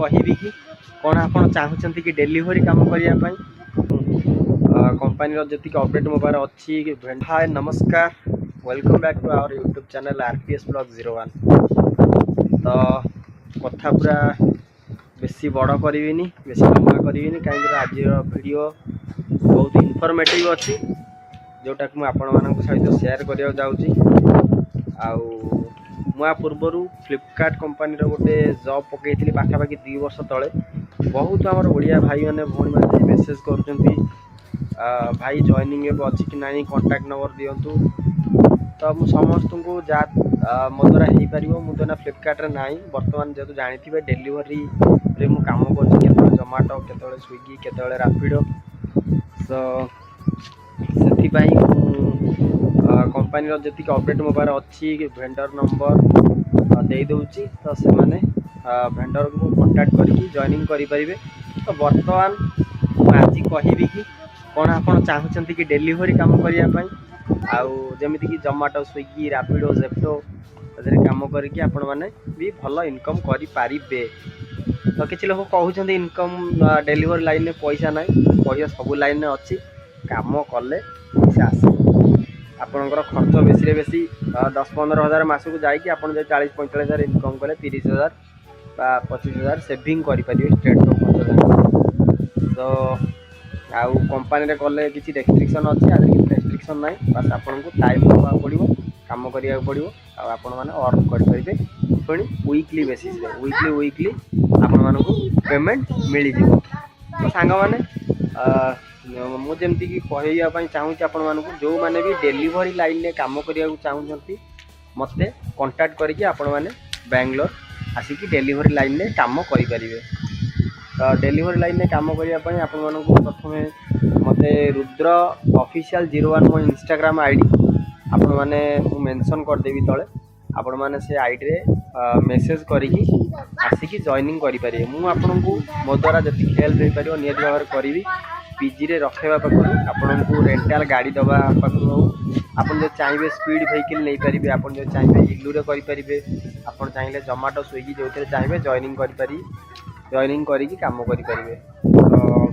कहबी कि कौन आप चाहते कि डेलीवरी काम करने कंपनी जी अपडेट मो पार अच्छी। हाय नमस्कार, welcome back to our YouTube channel RPS blog 01। तो कथा पूरा बेसी बड़ करी बेसी लंबा करी कहीं आज वीडियो बहुत इनफॉर्मेटिव अच्छी जोटा कि मुझे सहित शेयर करने जाऊँ। मुआ पूर्वर फ्लिपकार्ट कंपनी गोटे जॉब पकई पाखापाखि 2 वर्ष तले बहुत आमर ओडिया भाई मैंने भौणी मैंने मेसेज कर भाई जॉइनिंग अच्छी कि ना कांटेक्ट नंबर दिंतु। तो मुझे समस्त को जहाँ मो द्वारा हो पार मुझे ना फ्लिपकार्ट ना बर्तमान जेहतु जानी डेलीवरी मुझे कम कर जोमाटो के स्विगी के रापिडो। तो से कंपनी जी अपडेट मो पार अच्छी भेंडर नंबर दे दूची। तो से मैंने भेंडर को कांटेक्ट करके जॉइनिंग करेंगे। तो बर्तमान आज कहबी कि कौन आप चाहते कि डेलीवरी काम करने जमीक कि जोमाटो स्विगी रापिडो जेप्टो काम करके आपण मैंने भी भल इनकम करें। तो किसी लोग कहते इनकम डेलीवरी लाइन में पैसा ना, पैसा सब लाइन में अच्छी, काम कले पैसा आस। आपणकर खर्च बेसी बेसी 10-15 हज़ार मसकू जाकि आप 40-45 हज़ार इनकम कले 30 हज़ार 25 हज़ार सेविंग करेंगे स्टेट तो खर्च। तो आउ कंपनी कले किसी रेस्ट्रिक्शन अच्छी आज किसी रेस्ट्रिक्शन ना, बस आपको टाइम देवा पड़ो, कम करा पड़ो, आपण मैंने अर्न करेंगे पुणी वीकली बेसिस वीकली आपण पेमेंट मिल जाव। तो सांग मैंने मुझे कहवाई चाहूँ आपण मानक जो मैंने भी डेलीवरी लाइन में काम करने चाहूँगी मत कांटेक्ट करके आपण मैंने बेंगलोर आसिक डेलीवरी लाइन में काम करेंगे। तो डेलीवरी लाइन में काम करने आपण मानक प्रथम मत रुद्र ऑफिशियल 01 मो इंस्टाग्राम आईडी आपण मैंने मेंशन करदेवी तले आपण मैंने से आईडी रे मेसेज करके आसिक जॉइनिंग करेंगे। मुझे मो द्वारा जी हेल्प हो पार निहत भाव करी पीजी रे रखेवा पाखु आपन को रेंटल गाड़ी दबा पाखु आपन जो चाहिए स्पीड व्हीकल नहीं पारिबे, आपन जो चाहिए इग्लू रे करि पारिबे, आपन चाहिए जोमाटो स्विगी जो चाहिए जॉइनिंग करि पारि जॉइनिंग करिक काम करि पारिबे। तो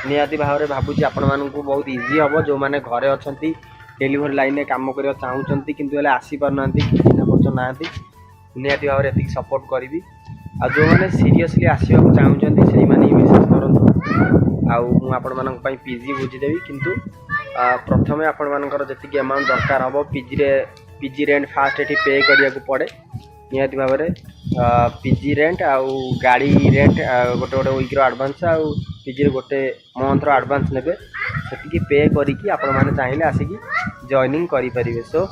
निहाती भाव में भावुँ आपण मानक बहुत इजी हम जो मैंने घरे अच्छा डेलीवरी लाइन में काम करने चाहूँगी किंतु आसी पार ना चिन्ह परिचय ना निहाती भाव में सपोर्ट करी। आ जो मैंने सीरियसली आसवाक चाहूँगी से मैंने मेसेज करूँ आपण पीजी बुझीदेवी। किंतु प्रथमे आपण मानकर जी अमाउंट दरकार हम पीजी रेंट फास्ट ये पे करिया को पड़े निहाती भाव में पीजी रेंट आउ गाड़ी रेंट गोटे गोटे वीक्र आडभांस आउ पीजी गोटे मंथर आडभांस ने से पे करी आपण मैंने चाहिए आसिक जॉइनिंग करेंगे। सो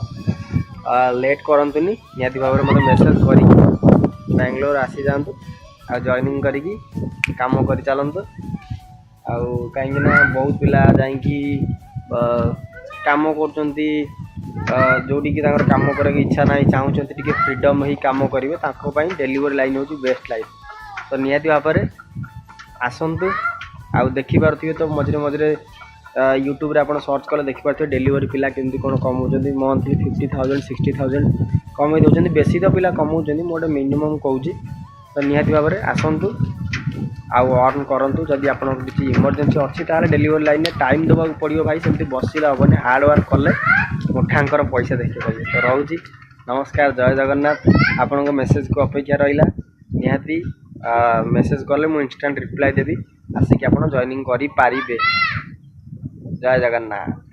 लेट करतुनि निहाती भाव में मतलब मेसेज कर बेंगलोर आसी जातु आ जॉइनिंग करी काम कर चलतु। आउ कहीं बहुत पिला जाकि काम कर जोटी काम करने इच्छा ना चाहते फ्रीडम ही काम करेंगे डेलीवरी लाइन हूँ बेस्ट लाइन। तो निहाती भाव में आसतु आउ देखिपे तो मझे मझे यूट्यूब रे आप सर्च कले देखिपे डेलीवरी पिला केमती कौन कमाऊँ मंथली 50,000 60,000 कमे दौरान बेसी तो पिला कमाऊँ मोटे मिनिमम कहूँ। तो निहाती भाव में आसतु आउ अर्न करूँ जदि आप किसी इमरजेंसी अच्छी ताले डेलीवरी लाइन में टाइम देवा पड़ो भाई सेमती बसिले हेनी हार्ड वर्क कले मुठांकर पैसा देखिए पाइबे। तो रोची नमस्कार, जय जगन्नाथ। आपण मेसेज को अपेक्षा रहा निहाती मेसेज कले मुझे इंस्टांट रिप्लाई देवी आसिक आप जॉइनिंग करें। जय जगन्नाथ।